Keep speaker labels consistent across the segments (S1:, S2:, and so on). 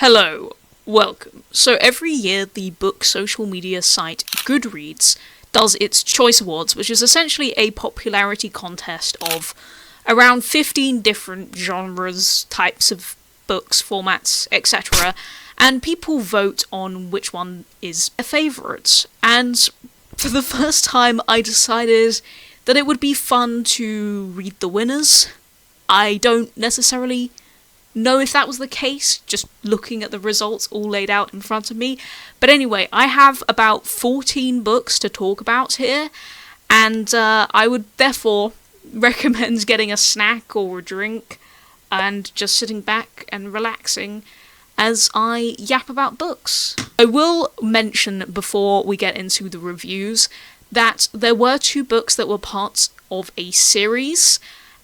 S1: Hello, welcome. So every year the book social media site Goodreads does its Choice Awards, which is essentially a popularity contest of around 15 different genres, types of books, formats, etc. And people vote on which one is their favourite. And for the first time I decided that it would be fun to read the winners. I don't necessarily know if that was the case, just looking at the results all laid out in front of me. But anyway, I have about 14 books to talk about here, and I would therefore recommend getting a snack or a drink and just sitting back and relaxing as I yap about books. I will mention before we get into the reviews that there were 2 books that were parts of a series,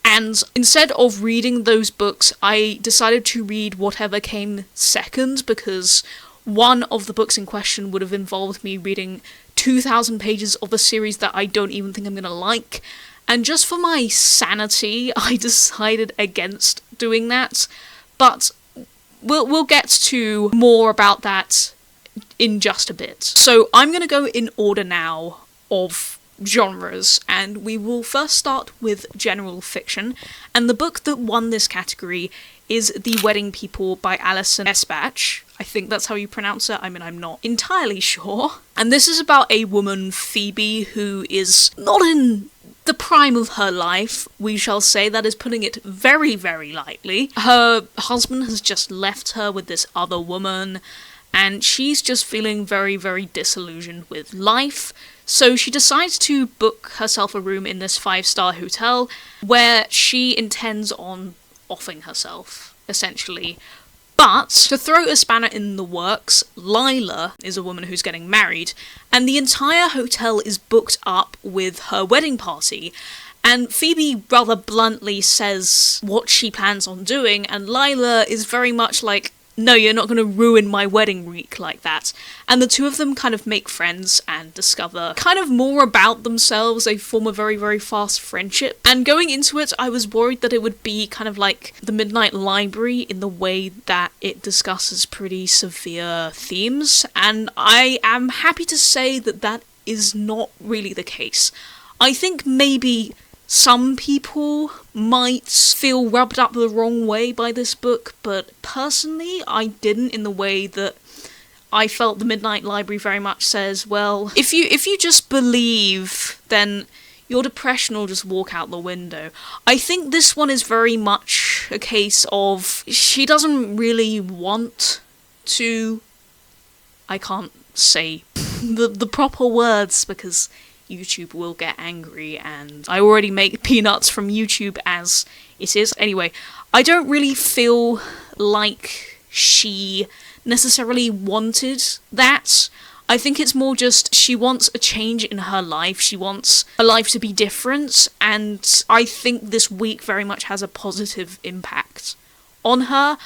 S1: and instead of reading those books, I decided to read whatever came second, because one of the books in question would have involved me reading 2,000 pages of a series that I don't even think I'm gonna like, and just for my sanity, I decided against doing that. But we'll get to more about that in just a bit. So I'm gonna go in order now of genres, and we will first start with general fiction, and the book that won this category is The Wedding People by Alison Espach. I think that's how you pronounce it. I mean, I'm not entirely sure. And this is about a woman, Phoebe, who is not in the prime of her life, we shall say. That is putting it very, very lightly. Her husband has just left her with this other woman, and she's just feeling very, very disillusioned with life. So she decides to book herself a room in this 5-star hotel where she intends on offing herself, essentially. But to throw a spanner in the works, Lila is a woman who's getting married, and the entire hotel is booked up with her wedding party. And Phoebe rather bluntly says what she plans on doing, and Lila is very much like, no, you're not going to ruin my wedding week like that. And the two of them kind of make friends and discover kind of more about themselves. They form a very, very fast friendship. And going into it, I was worried that it would be kind of like The Midnight Library in the way that it discusses pretty severe themes. And I am happy to say that that is not really the case. I think maybe some people might feel rubbed up the wrong way by this book, but personally, I didn't, in the way that I felt The Midnight Library very much says, well, if you just believe, then your depression will just walk out the window. I think this one is very much a case of she doesn't really want to... I can't say the proper words because YouTube will get angry, and I already make peanuts from YouTube as it is. Anyway, I don't really feel like she necessarily wanted that. I think it's more just she wants a change in her life, she wants her life to be different, and I think this week very much has a positive impact on her.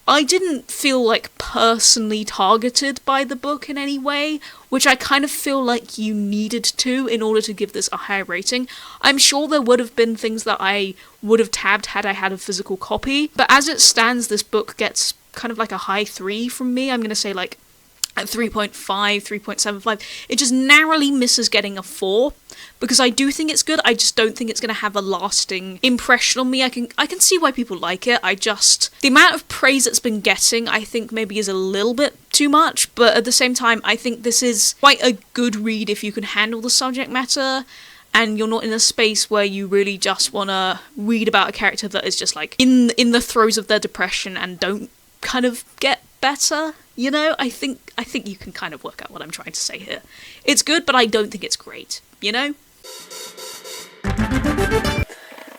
S1: I didn't feel like personally targeted by the book in any way, which I kind of feel like you needed to in order to give this a higher rating. I'm sure there would have been things that I would have tabbed had I had a physical copy, but as it stands, this book gets kind of like a high 3 from me. I'm going to say like at 3.5, 3.75. It just narrowly misses getting a 4, because I do think it's good, I just don't think it's going to have a lasting impression on me. I can see why people like it, the amount of praise it's been getting, I think maybe is a little bit too much, but at the same time, I think this is quite a good read if you can handle the subject matter, and you're not in a space where you really just want to read about a character that is just like in the throes of their depression and don't kind of get better. You know, I think you can kind of work out what I'm trying to say here. It's good, but I don't think it's great, you know?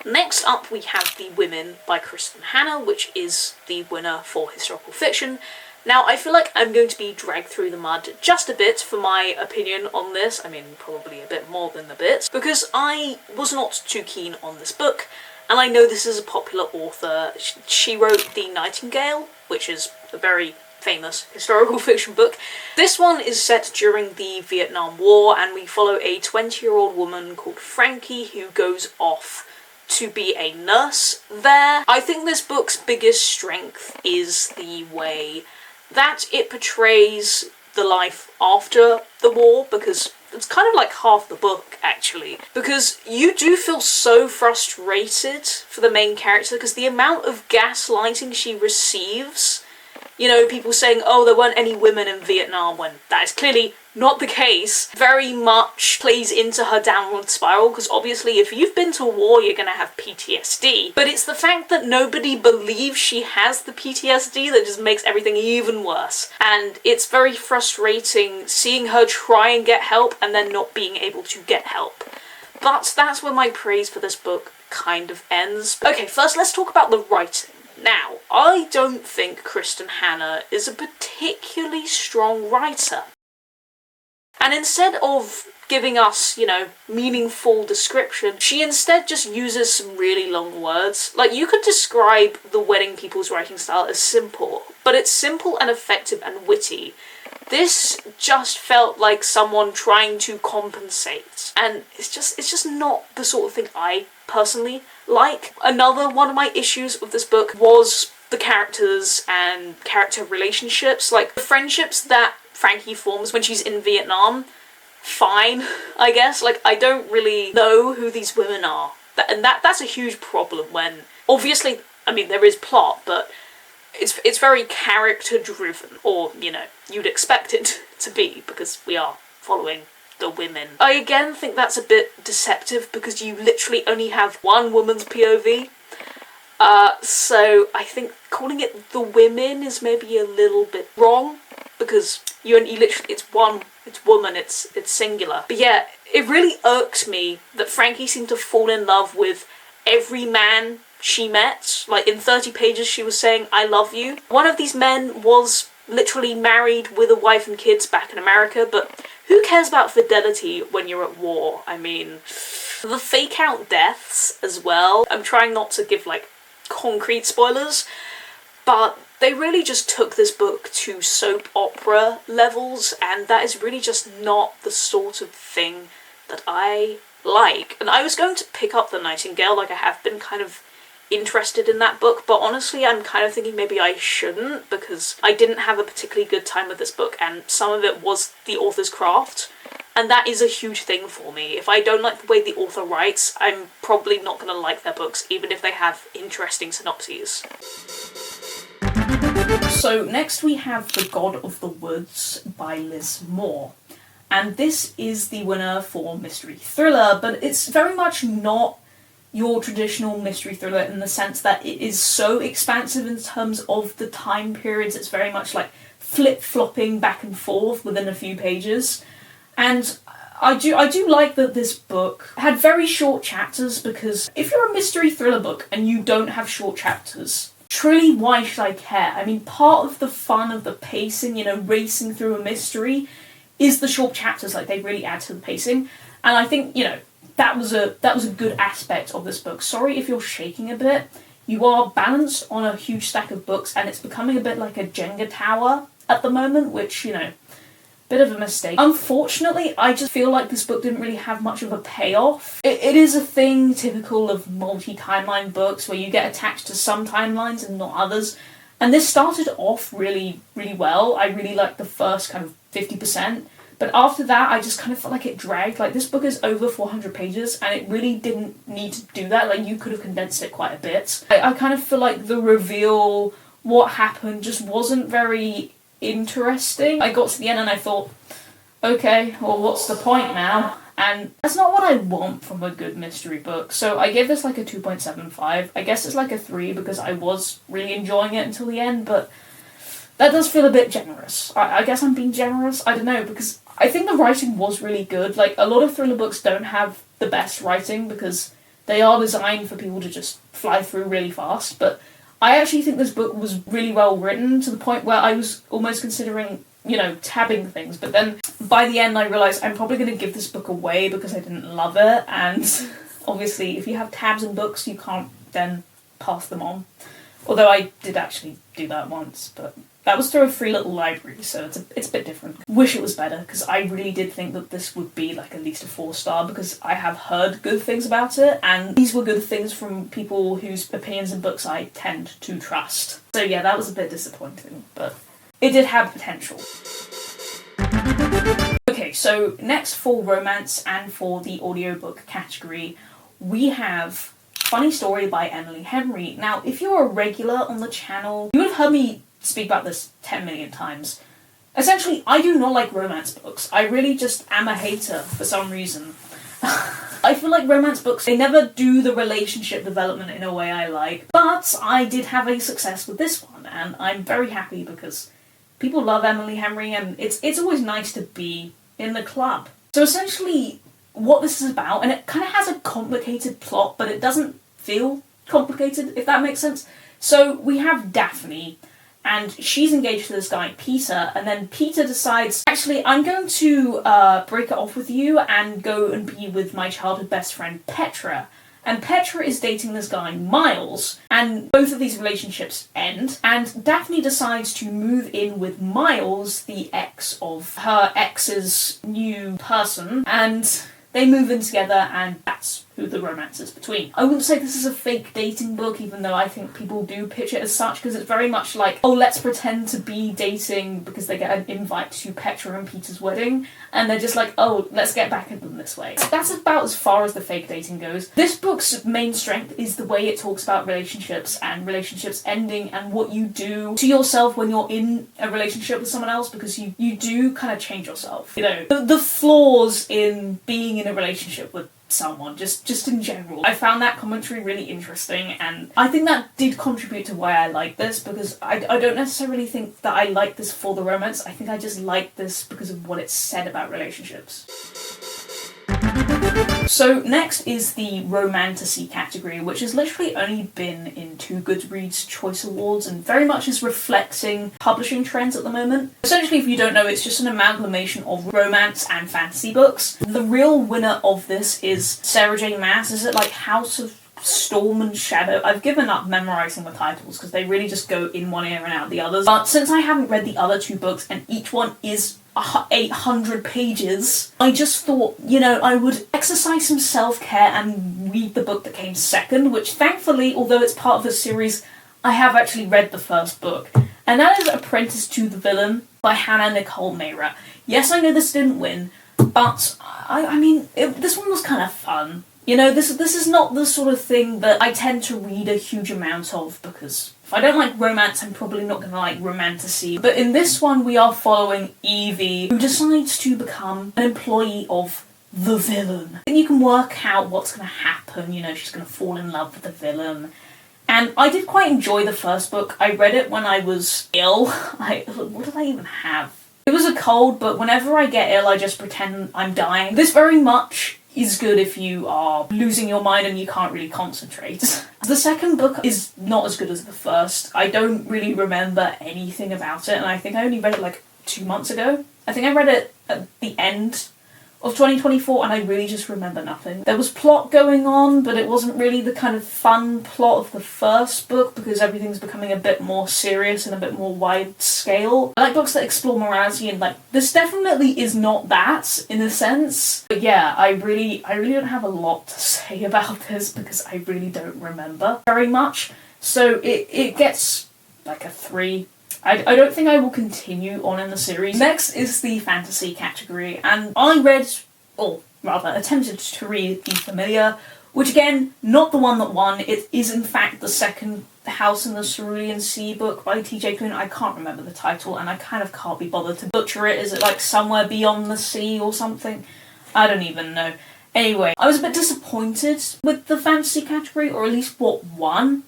S1: Next up, we have The Women by Kristen Hanna, which is the winner for historical fiction. Now, I feel like I'm going to be dragged through the mud just a bit for my opinion on this. I mean, probably a bit more than a bit, because I was not too keen on this book, and I know this is a popular author. She wrote The Nightingale, which is a very famous historical fiction book. This one is set during the Vietnam War, and we follow a 20-year-old woman called Frankie who goes off to be a nurse there. I think this book's biggest strength is the way that it portrays the life after the war, because it's kind of like half the book, actually. Because you do feel so frustrated for the main character, because the amount of gaslighting she receives, you know, people saying, oh, there weren't any women in Vietnam, when that is clearly not the case, very much plays into her downward spiral, because obviously if you've been to war, you're going to have PTSD. But it's the fact that nobody believes she has the PTSD that just makes everything even worse. And it's very frustrating seeing her try and get help and then not being able to get help. But that's where my praise for this book kind of ends. Okay, first let's talk about the writing. Now, I don't think Kristen Hanna is a particularly strong writer. And instead of giving us, you know, meaningful description, she instead just uses some really long words. Like, you could describe The Wedding People's writing style as simple, but it's simple and effective and witty. This just felt like someone trying to compensate, and it's just not the sort of thing I personally like. Another one of my issues with this book was the characters and character relationships, like the friendships that Frankie forms when she's in Vietnam. Fine, I guess. Like, I don't really know who these women are. That's a huge problem when, obviously, I mean, there is plot, but it's very character driven, or, you know, you'd expect it to be, because we are following the women. I again think that's a bit deceptive, because you literally only have one woman's POV. So I think calling it the women is maybe a little bit wrong, because you literally, it's woman, it's singular. But yeah, it really irked me that Frankie seemed to fall in love with every man she met. Like, in 30 pages she was saying, I love you. One of these men was literally married with a wife and kids back in America, but who cares about fidelity when you're at war? I mean, the fake out deaths as well. I'm trying not to give, like, concrete spoilers, but they really just took this book to soap opera levels, and that is really just not the sort of thing that I like. And I was going to pick up The Nightingale, like I have been kind of interested in that book, but honestly I'm kind of thinking maybe I shouldn't, because I didn't have a particularly good time with this book, and some of it was the author's craft, and that is a huge thing for me. If I don't like the way the author writes, I'm probably not going to like their books, even if they have interesting synopses. So next we have The God of the Woods by Liz Moore. And this is the winner for mystery thriller, but it's very much not your traditional mystery thriller in the sense that it is so expansive in terms of the time periods. It's very much like flip-flopping back and forth within a few pages. And I do like that this book had very short chapters, because if you're a mystery thriller book and you don't have short chapters, truly, why should I care? I mean, part of the fun of the pacing, you know, racing through a mystery, is the short chapters. Like, they really add to the pacing. And I think, you know, that was a good aspect of this book. Sorry if you're shaking a bit. You are balanced on a huge stack of books, and it's becoming a bit like a Jenga tower at the moment, which, you know, bit of a mistake. Unfortunately, I just feel like this book didn't really have much of a payoff. It is a thing typical of multi-timeline books, where you get attached to some timelines and not others. And this started off really, really well. I really liked the first kind of 50%. But after that, I just kind of felt like it dragged. Like, this book is over 400 pages, and it really didn't need to do that. Like, you could have condensed it quite a bit. I kind of feel like the reveal, what happened, just wasn't very interesting. I got to the end and I thought, okay, well, what's the point now? And that's not what I want from a good mystery book. So I gave this like a 2.75. I guess it's like a 3 because I was really enjoying it until the end, but that does feel a bit generous. I guess I'm being generous. I don't know, because I think the writing was really good. Like, a lot of thriller books don't have the best writing because they are designed for people to just fly through really fast, but I actually think this book was really well written, to the point where I was almost considering, you know, tabbing things. But then by the end I realised I'm probably going to give this book away because I didn't love it. And obviously if you have tabs in books, you can't then pass them on. Although I did actually do that once, but that was through a free little library, so it's a bit different. Wish it was better, because I really did think that this would be like at least a 4-star, because I have heard good things about it, and these were good things from people whose opinions and books I tend to trust. So yeah, that was a bit disappointing, but it did have potential. Okay, so next for romance and for the audiobook category, we have Funny Story by Emily Henry. Now, if you're a regular on the channel, you would have heard me speak about this 10 million times. Essentially, I do not like romance books. I really just am a hater for some reason. I feel like romance books, they never do the relationship development in a way I like, but I did have a success with this one, and I'm very happy because people love Emily Henry, and it's always nice to be in the club. So essentially, what this is about, and it kind of has a complicated plot, but it doesn't feel complicated, if that makes sense. So we have Daphne, and she's engaged to this guy, Peter, and then Peter decides, actually, I'm going to break it off with you and go and be with my childhood best friend, Petra. And Petra is dating this guy, Miles, and both of these relationships end, and Daphne decides to move in with Miles, the ex of her ex's new person, and they move in together, and that's who the romance is between. I wouldn't say this is a fake dating book, even though I think people do pitch it as such, because it's very much like, oh, let's pretend to be dating because they get an invite to Petra and Peter's wedding, and they're just like, oh, let's get back at them this way. That's about as far as the fake dating goes. This book's main strength is the way it talks about relationships and relationships ending and what you do to yourself when you're in a relationship with someone else, because you do kind of change yourself. You know, the flaws in being in a relationship with someone, just in general. I found that commentary really interesting, and I think that did contribute to why I like this, because I don't necessarily think that I like this for the romance. I think I just like this because of what it said about relationships. So next is the romantasy category, which has literally only been in 2 Goodreads Choice Awards and very much is reflecting publishing trends at the moment. Essentially, if you don't know, it's just an amalgamation of romance and fantasy books. The real winner of this is Sarah J. Maas. Is it like House of Storm and Shadow? I've given up memorising the titles because they really just go in one ear and out the others. But since I haven't read the other 2 books and each one is 800 pages, I just thought, you know, I would exercise some self-care and read the book that came second, which thankfully, although it's part of the series, I have actually read the first book. And that is Apprentice to the Villain by Hannah Nicole Mehra. Yes, I know this didn't win, but I mean, this one was kind of fun. You know, this is not the sort of thing that I tend to read a huge amount of, because if I don't like romance, I'm probably not going to like romantasy. But in this one, we are following Evie, who decides to become an employee of the villain. And you can work out what's going to happen. You know, she's going to fall in love with the villain. And I did quite enjoy the first book. I read it when I was ill. What did I even have? It was a cold, but whenever I get ill, I just pretend I'm dying. This very much is good if you are losing your mind and you can't really concentrate. The second book is not as good as the first. I don't really remember anything about it, and I think I only read it like 2 months ago. I think I read it at the end of 2024, and I really just remember nothing. There was plot going on, but it wasn't really the kind of fun plot of the first book, because everything's becoming a bit more serious and a bit more wide scale. I like books that explore morality, and like, this definitely is not that, in a sense. But yeah, I really don't have a lot to say about this, because I really don't remember very much. So it gets like a 3. I don't think I will continue on in the series. Next is the fantasy category, and I read, or rather attempted to read The Familiar, which again, not the one that won. It is in fact the second House in the Cerulean Sea book by T.J. Klune. I can't remember the title, and I kind of can't be bothered to butcher it. Is it like Somewhere Beyond the Sea or something? I don't even know. Anyway, I was a bit disappointed with the fantasy category, or at least what won,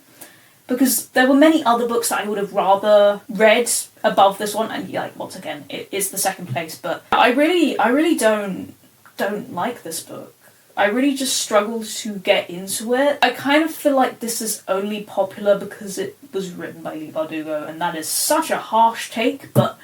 S1: because there were many other books that I would have rather read above this one, and like, once again, it is the second place, but I really don't like this book. I really just struggled to get into it. I kind of feel like this is only popular because it was written by Leigh Bardugo, and that is such a harsh take, but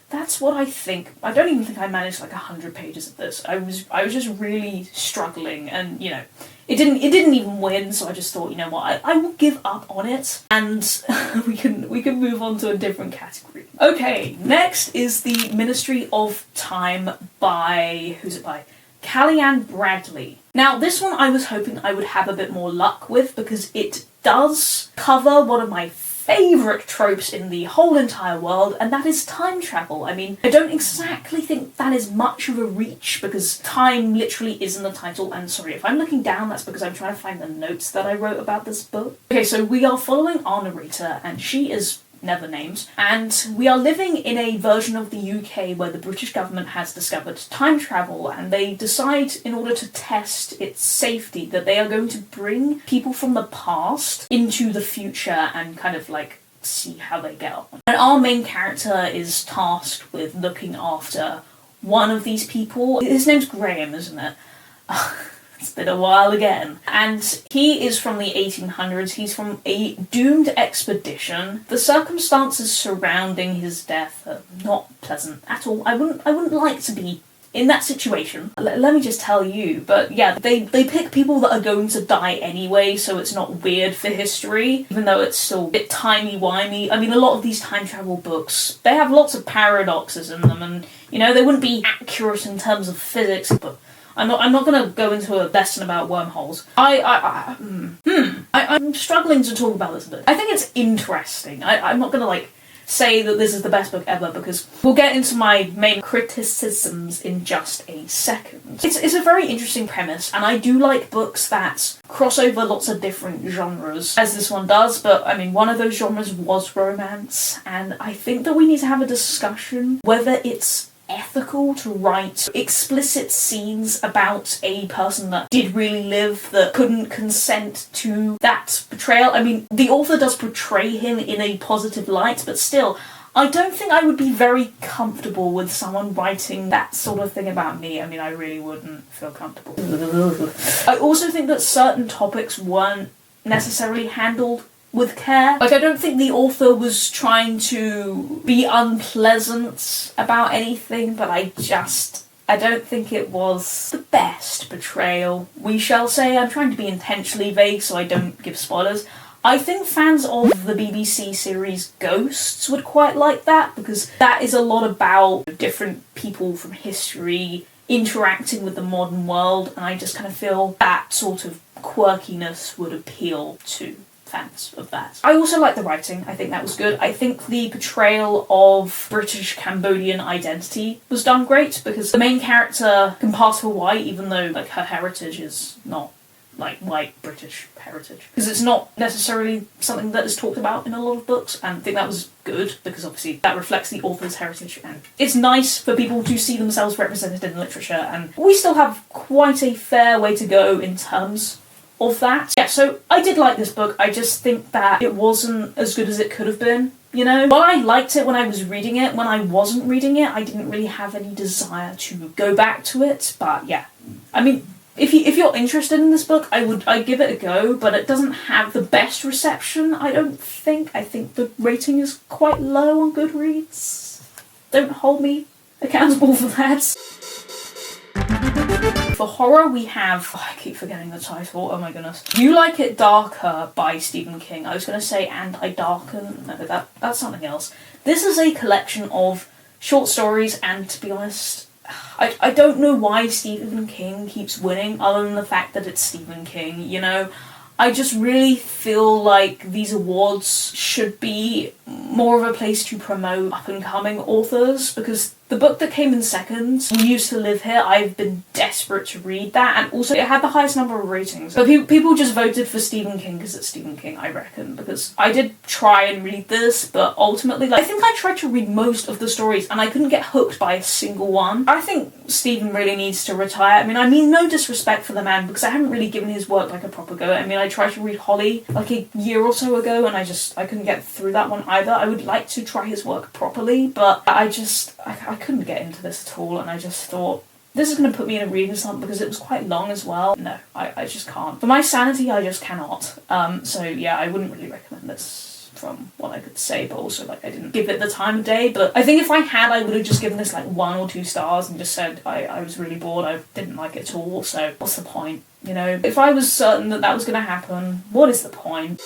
S1: that's what I think. I don't even think I managed like 100 pages of this. I was just really struggling, and you know, it didn't even win, so I just thought, you know what, I will give up on it, and we can move on to a different category. Okay, next is The Ministry of Time by, who's it by? Callie-Ann Bradley. Now, this one I was hoping I would have a bit more luck with, because it does cover one of my favourite tropes in the whole entire world, and that is time travel. I mean, I don't exactly think that is much of a reach, because time literally is in the title, and sorry, if I'm looking down, that's because I'm trying to find the notes that I wrote about this book. Okay, so we are following our narrator, and she is never named, and we are living in a version of the UK where the British government has discovered time travel, and they decide, in order to test its safety, that they are going to bring people from the past into the future and kind of like see how they get on. And our main character is tasked with looking after one of these people. His name's Graham, isn't it? It's been a while again. And he is from the 1800s. He's from a doomed expedition. The circumstances surrounding his death are not pleasant at all. I wouldn't like to be in that situation. Let me just tell you. But yeah, they pick people that are going to die anyway, so it's not weird for history, even though it's still a bit timey-wimey. I mean, a lot of these time travel books, they have lots of paradoxes in them, and, you know, they wouldn't be accurate in terms of physics, but I'm not going to go into a lesson about wormholes. I'm struggling to talk about this a bit. I think it's interesting. I'm not going to, like, say that this is the best book ever, because we'll get into my main criticisms in just a second. It's a very interesting premise, and I do like books that cross over lots of different genres, as this one does, but, I mean, one of those genres was romance, and I think that we need to have a discussion whether it's ethical to write explicit scenes about a person that did really live that couldn't consent to that betrayal. I mean, the author does portray him in a positive light, but still, I don't think I would be very comfortable with someone writing that sort of thing about me. I mean, I really wouldn't feel comfortable. I also think that certain topics weren't necessarily handled with care. Like, I don't think the author was trying to be unpleasant about anything, but I don't think it was the best portrayal, we shall say. I'm trying to be intentionally vague so I don't give spoilers. I think fans of the BBC series Ghosts would quite like that, because that is a lot about different people from history interacting with the modern world, and I just kind of feel that sort of quirkiness would appeal to fans of that. I also like the writing. I think that was good. I think the portrayal of British Cambodian identity was done great, because the main character can pass for white, even though, like, her heritage is not like white British heritage, because it's not necessarily something that is talked about in a lot of books, and I think that was good, because obviously that reflects the author's heritage, and it's nice for people to see themselves represented in literature, and we still have quite a fair way to go in terms of that. Yeah, so I did like this book. I just think that it wasn't as good as it could have been, you know? While I liked it when I was reading it, when I wasn't reading it, I didn't really have any desire to go back to it, but yeah. I mean, if you're interested in this book, I'd give it a go, but it doesn't have the best reception, I don't think. I think the rating is quite low on Goodreads. Don't hold me accountable for that. For horror, we have... Oh, I keep forgetting the title. Oh my goodness. You Like It Darker by Stephen King. I was going to say And I Darken. No, that's something else. This is a collection of short stories, and to be honest, I don't know why Stephen King keeps winning, other than the fact that it's Stephen King, you know? I just really feel like these awards should be more of a place to promote up-and-coming authors, because the book that came in second, We Used to Live Here, I've been desperate to read that, and also it had the highest number of ratings. But people just voted for Stephen King because it's Stephen King, I reckon, because I did try and read this, but ultimately, like, I think I tried to read most of the stories, and I couldn't get hooked by a single one. I think Stephen really needs to retire. I mean no disrespect for the man, because I haven't really given his work like a proper go. I mean, I tried to read Holly like a year or so ago, and I couldn't get through that one either. I would like to try his work properly, but I couldn't get into this at all, and I just thought, this is going to put me in a reading slump, because it was quite long as well. No, I just can't. For my sanity, I just cannot. So yeah, I wouldn't really recommend this from what I could say, but also, like, I didn't give it the time of day, but I think if I had, I would have just given this, like, 1 or 2 stars and just said I was really bored, I didn't like it at all, so what's the point, you know? If I was certain that was going to happen, what is the point?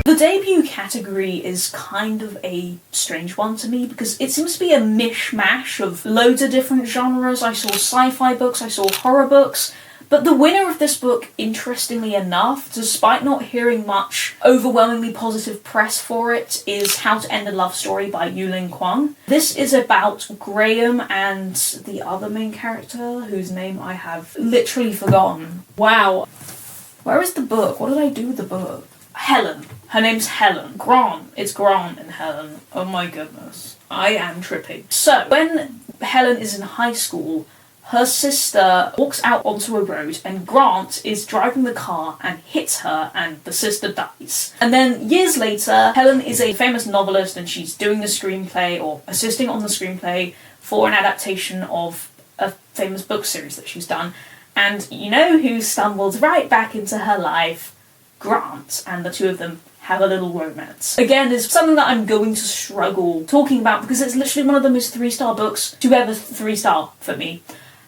S1: The debut category is kind of a strange one to me, because it seems to be a mishmash of loads of different genres. I saw sci-fi books, I saw horror books, But the winner of this book, interestingly enough, despite not hearing much overwhelmingly positive press for it, is How to End a Love Story by Yulin Kwang. This is about Graham and the other main character, whose name I have literally forgotten. Wow. Where is the book? What did I do with the book? Helen. Her name's Helen. Grant. It's Grant and Helen. Oh my goodness. I am tripping. So, when Helen is in high school, her sister walks out onto a road and Grant is driving the car and hits her and the sister dies. And then years later, Helen is a famous novelist and she's doing the screenplay or assisting on the screenplay for an adaptation of a famous book series that she's done. And you know who stumbles right back into her life? Grant. And the two of them have a little romance. Again, it's something that I'm going to struggle talking about because it's literally one of the most 3-star books to ever 3-star for me.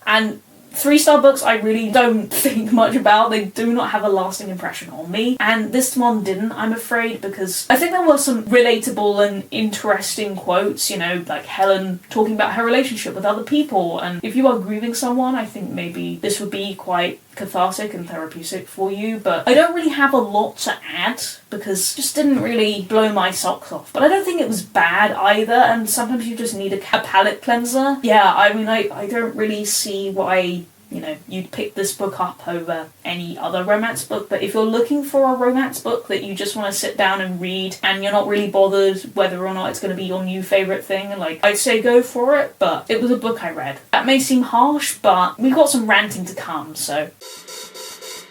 S1: And 3-star books I really don't think much about. They do not have a lasting impression on me. And this one didn't, I'm afraid, because I think there were some relatable and interesting quotes, you know, like Helen talking about her relationship with other people. And if you are grieving someone, I think maybe this would be quite cathartic and therapeutic for you. But I don't really have a lot to add because it just didn't really blow my socks off. But I don't think it was bad either, and sometimes you just need a palate cleanser. Yeah, I mean, I don't really see why, you know, you'd pick this book up over any other romance book. But if you're looking for a romance book that you just want to sit down and read and you're not really bothered whether or not it's going to be your new favourite thing, like, I'd say go for it. But it was a book I read. That may seem harsh, but we've got some ranting to come, so.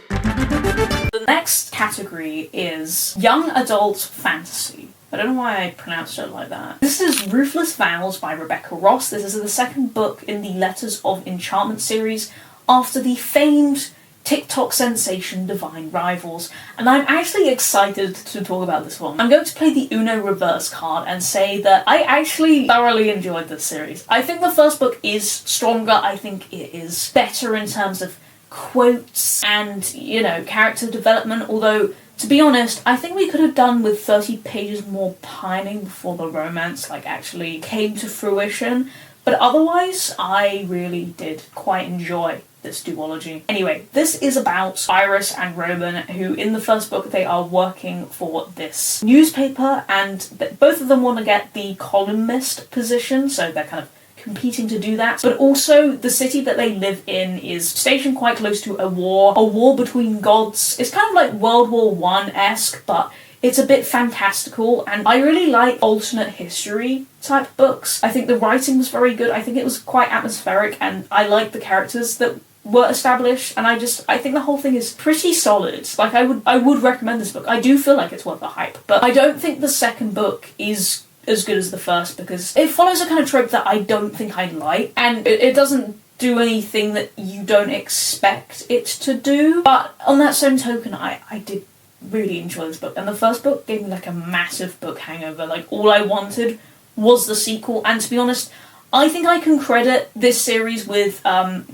S1: The next category is young adult fantasy. I don't know why I pronounced it like that. This is Ruthless Vows by Rebecca Ross. This is the second book in the Letters of Enchantment series after the famed TikTok sensation Divine Rivals, and I'm actually excited to talk about this one. I'm going to play the Uno reverse card and say that I actually thoroughly enjoyed this series. I think the first book is stronger. I think it is better in terms of quotes and, you know, character development, although to be honest, I think we could have done with 30 pages more pining before the romance actually came to fruition. But otherwise, I really did quite enjoy this duology. Anyway, this is about Iris and Roman, who in the first book they are working for this newspaper, and both of them want to get the columnist position, so they're kind of competing to do that. But also, the city that they live in is stationed quite close to a war between gods. It's kind of like World War I-esque, but it's a bit fantastical, and I really like alternate history type books. I think the writing was very good. I think it was quite atmospheric, and I like the characters that were established, and I think the whole thing is pretty solid. Like, I would recommend this book. I do feel like it's worth the hype, but I don't think the second book is as good as the first because it follows a kind of trope that I don't think I like, and it doesn't do anything that you don't expect it to do. But on that same token, I did really enjoy this book, and the first book gave me a massive book hangover. All I wanted was the sequel, and to be honest, I think I can credit this series with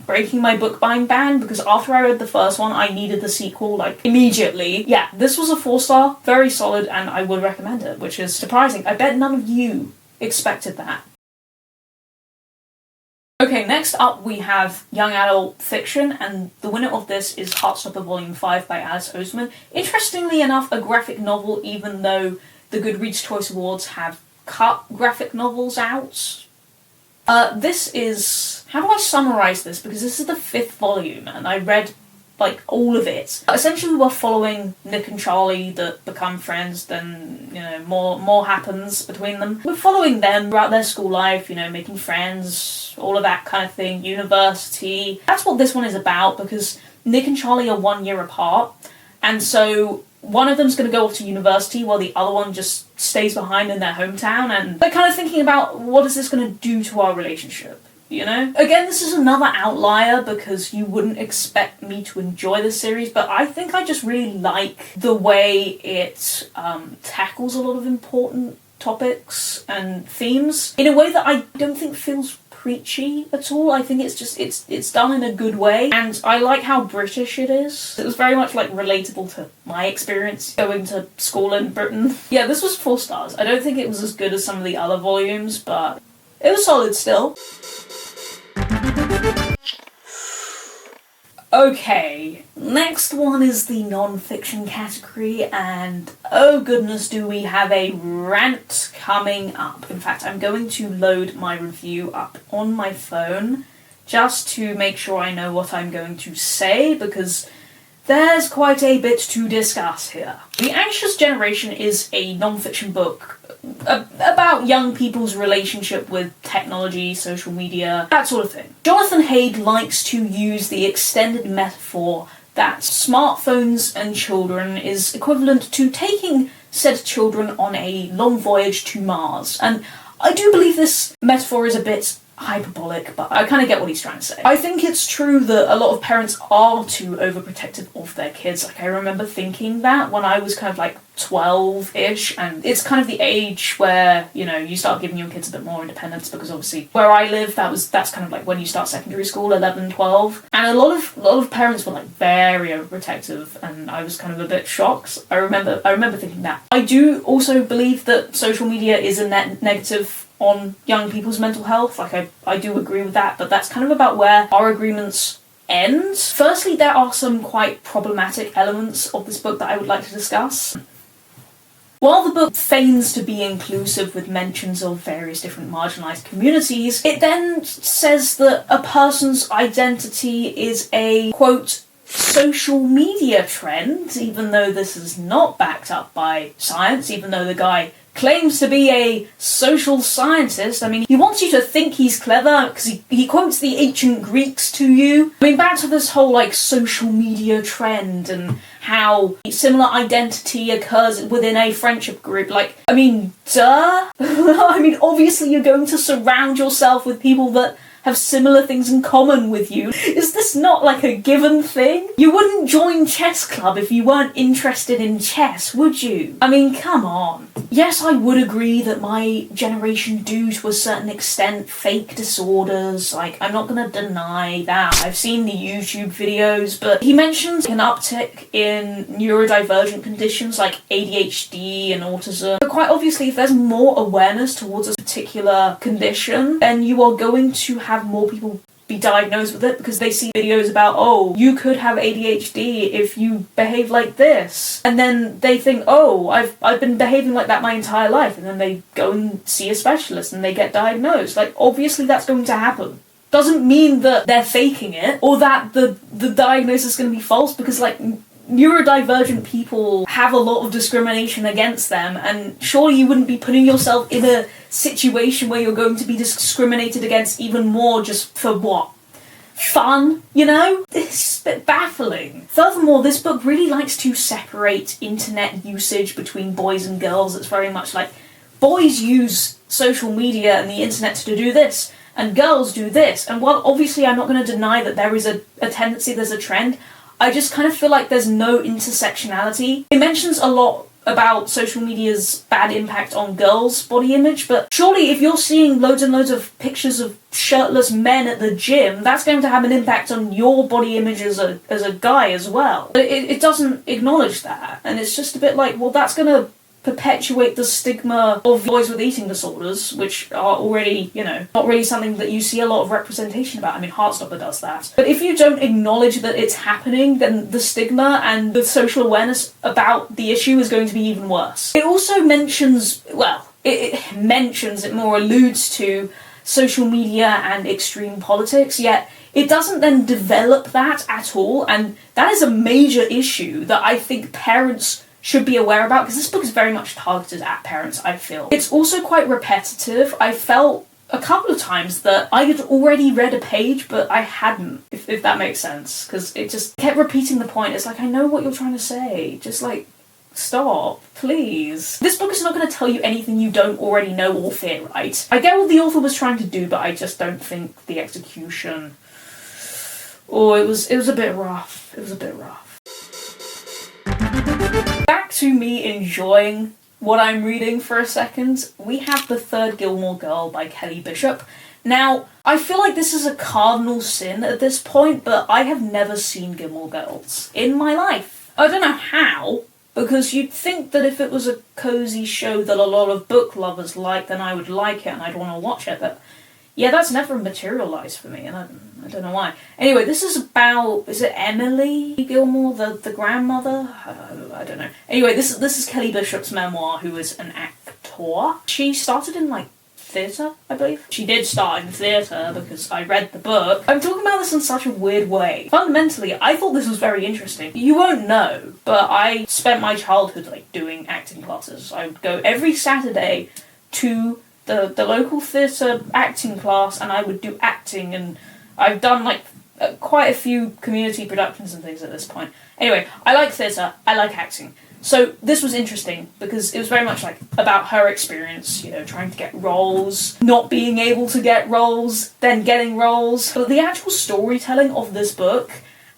S1: breaking my bookbind ban, because after I read the first one, I needed the sequel, immediately. Yeah, this was a 4-star, very solid, and I would recommend it, which is surprising. I bet none of you expected that. Okay, next up we have young adult fiction, and the winner of this is Heartstopper Volume 5 by Alice Oseman. Interestingly enough, a graphic novel, even though the Goodreads Choice Awards have cut graphic novels out. This is... how do I summarise this? Because this is the 5th volume, and I read, all of it. Essentially, we're following Nick and Charlie that become friends, then, more happens between them. We're following them throughout their school life, making friends, all of that kind of thing, university. That's what this one is about, because Nick and Charlie are 1 year apart, and so one of them's going to go off to university while the other one just stays behind in their hometown, and they're kind of thinking about, what is this going to do to our relationship? Again, this is another outlier because you wouldn't expect me to enjoy this series, but I think I just really like the way it tackles a lot of important topics and themes in a way that I don't think feels preachy at all. I think it's just, it's done in a good way, and I like how British it is. It was very much relatable to my experience going to school in Britain. Yeah, this was 4 stars. I don't think it was as good as some of the other volumes, but it was solid still. Okay, next one is the non-fiction category, and oh goodness do we have a rant coming up. In fact, I'm going to load my review up on my phone just to make sure I know what I'm going to say, because there's quite a bit to discuss here. The Anxious Generation is a non-fiction book about young people's relationship with technology, social media, that sort of thing. Jonathan Haidt likes to use the extended metaphor that smartphones and children is equivalent to taking said children on a long voyage to Mars. And I do believe this metaphor is a bit hyperbolic, but I kind of get what he's trying to say. I think it's true that a lot of parents are too overprotective of their kids. Like, I remember thinking that when I was kind of like 12-ish, and it's kind of the age where, you know, you start giving your kids a bit more independence, because obviously where I live, that's kind of like when you start secondary school, 11, 12, and a lot of parents were like very overprotective, and I was kind of a bit shocked. I remember thinking that. I do also believe that social media is a net negative on young people's mental health. Like, I do agree with that, but that's kind of about where our agreements end. Firstly, there are some quite problematic elements of this book that I would like to discuss. While the book feigns to be inclusive with mentions of various different marginalised communities, it then says that a person's identity is a, quote, social media trend, even though this is not backed up by science, even though the guy claims to be a social scientist. I mean, he wants you to think he's clever because he quotes the ancient Greeks to you. I mean, back to this whole, like, social media trend and how similar identity occurs within a friendship group. Like, I mean, duh? I mean, obviously you're going to surround yourself with people that have similar things in common with you. Is this not like a given thing? You wouldn't join chess club if you weren't interested in chess, would you? I mean, come on. Yes, I would agree that my generation do to a certain extent fake disorders. Like, I'm not gonna deny that. I've seen the YouTube videos, but he mentions an uptick in neurodivergent conditions like ADHD and autism. But quite obviously, if there's more awareness towards a particular condition, then you are going to have more people be diagnosed with it, because they see videos about, oh, you could have ADHD if you behave like this, and then they think, oh, I've been behaving like that my entire life, and then they go and see a specialist and they get diagnosed. Like, obviously that's going to happen. Doesn't mean that they're faking it or that the diagnosis is going to be false, because, like, neurodivergent people have a lot of discrimination against them, and surely you wouldn't be putting yourself in a situation where you're going to be discriminated against even more just for what? Fun, you know? It's a bit baffling. Furthermore, this book really likes to separate internet usage between boys and girls. It's very much like, boys use social media and the internet to do this, and girls do this. And while obviously I'm not going to deny that there is a tendency, there's a trend, I just kind of feel like there's no intersectionality. It mentions a lot about social media's bad impact on girls' body image, but surely if you're seeing loads and loads of pictures of shirtless men at the gym, that's going to have an impact on your body image as a guy as well. But it doesn't acknowledge that, and it's just a bit like, well, that's going to perpetuate the stigma of boys with eating disorders, which are already, you know, not really something that you see a lot of representation about. I mean, Heartstopper does that. But if you don't acknowledge that it's happening, then the stigma and the social awareness about the issue is going to be even worse. It also mentions, well, it more alludes to social media and extreme politics, yet it doesn't then develop that at all, and that is a major issue that I think parents should be aware about, because this book is very much targeted at parents, I feel. It's also quite repetitive. I felt a couple of times that I had already read a page, but I hadn't, if that makes sense, because it just kept repeating the point. It's like, I know what you're trying to say, just like, stop, please. This book is not going to tell you anything you don't already know or fear, right? I get what the author was trying to do, but I just don't think the execution... Oh, it was a bit rough. It was a bit rough. Back to me enjoying what I'm reading for a second. We have The Third Gilmore Girl by Kelly Bishop. Now, I feel like this is a cardinal sin at this point, but I have never seen Gilmore Girls in my life. I don't know how, because you'd think that if it was a cozy show that a lot of book lovers like, then I would like it and I'd want to watch it, but yeah, that's never materialised for me, and I don't know why. Anyway, this is about, is it Emily Gilmore, the grandmother? I don't know. Anyway, this is Kelly Bishop's memoir, who is an actor. She started in, like, theatre, I believe. She did start in theatre because I read the book. I'm talking about this in such a weird way. Fundamentally, I thought this was very interesting. You won't know, but I spent my childhood, like, doing acting classes. I would go every Saturday to the local theatre acting class, and I would do acting, and I've done, like, quite a few community productions and things at this point. Anyway, I like theatre, I like acting. So this was interesting because it was very much like about her experience, you know, trying to get roles, not being able to get roles, then getting roles. But the actual storytelling of this book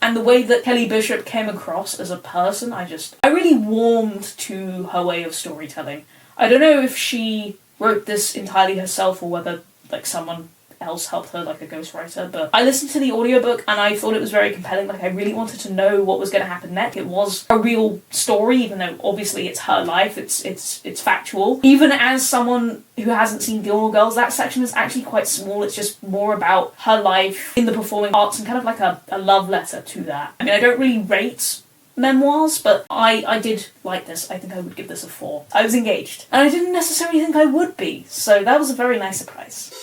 S1: and the way that Kelly Bishop came across as a person, I really warmed to her way of storytelling. I don't know if she wrote this entirely herself or whether, like, someone else helped her, like a ghostwriter, but I listened to the audiobook and I thought it was very compelling. Like, I really wanted to know what was going to happen next. It was a real story, even though obviously it's her life, it's factual. Even as someone who hasn't seen Gilmore Girls, that section is actually quite small. It's just more about her life in the performing arts and kind of like a love letter to that. I mean, I don't really rate memoirs, but I did like this. I think I would give this a 4. I was engaged, and I didn't necessarily think I would be, so that was a very nice surprise.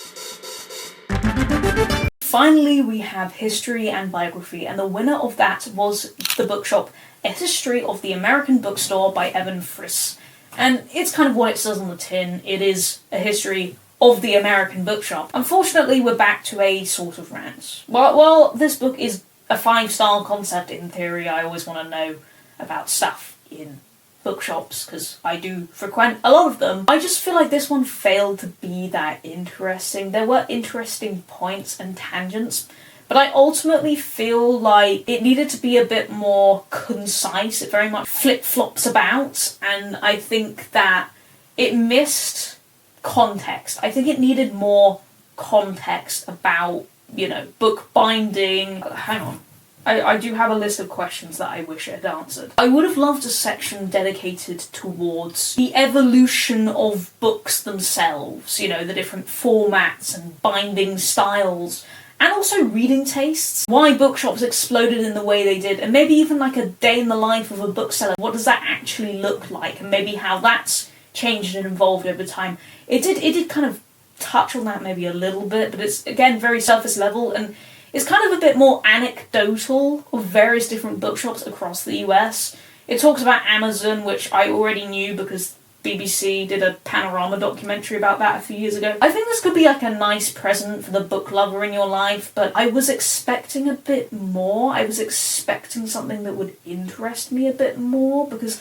S1: Finally, we have history and biography, and the winner of that was The Bookshop, A History of the American Bookstore by Evan Friss. And it's kind of what it says on the tin. It is a history of the American bookshop. Unfortunately, we're back to a sort of rant. While this book is a 5-star concept in theory, I always want to know about stuff in bookshops, because I do frequent a lot of them. I just feel like this one failed to be that interesting. There were interesting points and tangents, but I ultimately feel like it needed to be a bit more concise. It very much flip-flops about, and I think that it missed context. I think it needed more context about, you know, book binding. Hang on. I do have a list of questions that I wish it had answered. I would have loved a section dedicated towards the evolution of books themselves, you know, the different formats and binding styles, and also reading tastes. Why bookshops exploded in the way they did, and maybe even like a day in the life of a bookseller. What does that actually look like, and maybe how that's changed and evolved over time. It did kind of touch on that maybe a little bit, but it's, again, very surface level, and it's kind of a bit more anecdotal of various different bookshops across the US. It talks about Amazon, which I already knew because BBC did a panorama documentary about that a few years ago. I think this could be like a nice present for the book lover in your life, but I was expecting a bit more. I was expecting something that would interest me a bit more, because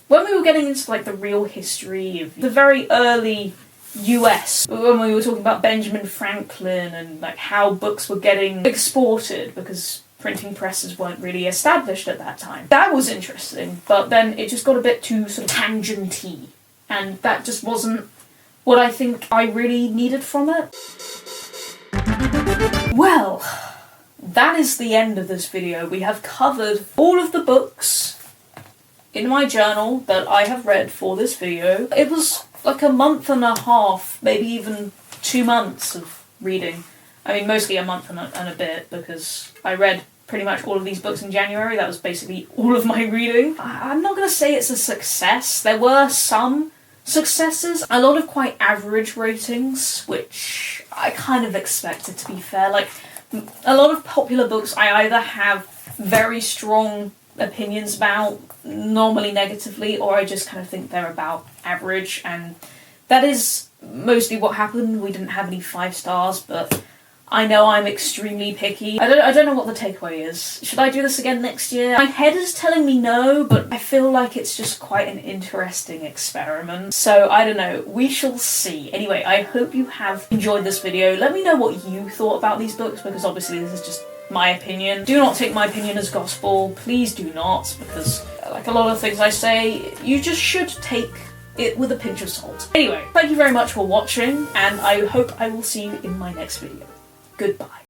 S1: when we were getting into like the real history of the very early US, when we were talking about Benjamin Franklin and like how books were getting exported because printing presses weren't really established at that time. That was interesting, but then it just got a bit too sort of tangenty, and that just wasn't what I think I really needed from it. Well, that is the end of this video. We have covered all of the books in my journal that I have read for this video. It was like a month and a half, maybe even 2 months of reading. I mean, mostly a month and a bit, because I read pretty much all of these books in January. That was basically all of my reading. I'm not going to say it's a success. There were some successes, a lot of quite average ratings, which I kind of expected, to be fair. Like, a lot of popular books I either have very strong opinions about, normally negatively, or I just kind of think they're about average, and that is mostly what happened. We didn't have any 5 stars, but I know I'm extremely picky. I don't know what the takeaway is. Should I do this again next year? My head is telling me no, but I feel like it's just quite an interesting experiment. So, I don't know. We shall see. Anyway, I hope you have enjoyed this video. Let me know what you thought about these books, because obviously this is just my opinion. Do not take my opinion as gospel. Please do not, because like a lot of things I say, you just should take it with a pinch of salt. Anyway, thank you very much for watching, and I hope I will see you in my next video. Goodbye.